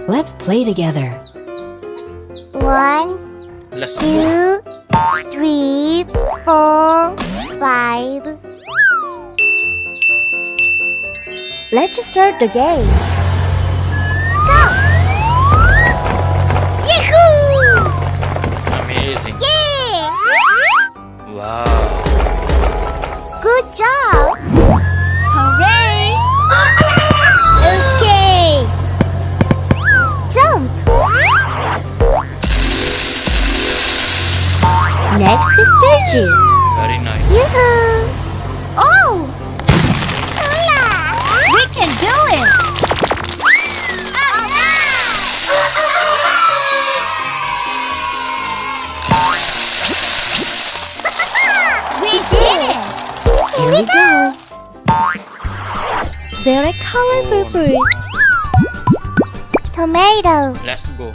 Let's play together. 1, Let's go. 2, 3, 4, 5. Let's start the game. Go! Yahoo! Amazing. Yeah! Wow. Good job! Hooray! Okay! Jump! Next stage. Very nice. Yoo-hoo! Oh! Hula! We can do it! We did it! Here we go! Very colorful fruits. Tomato, Let's go.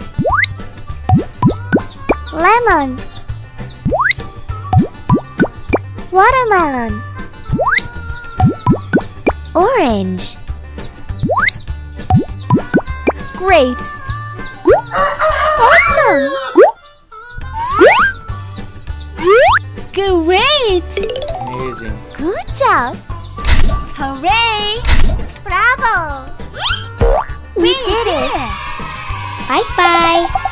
lemon, watermelon, Orange. Grapes. awesome! Great! Amazing. Good job! Hooray! Bravo! We did it! Bye-bye!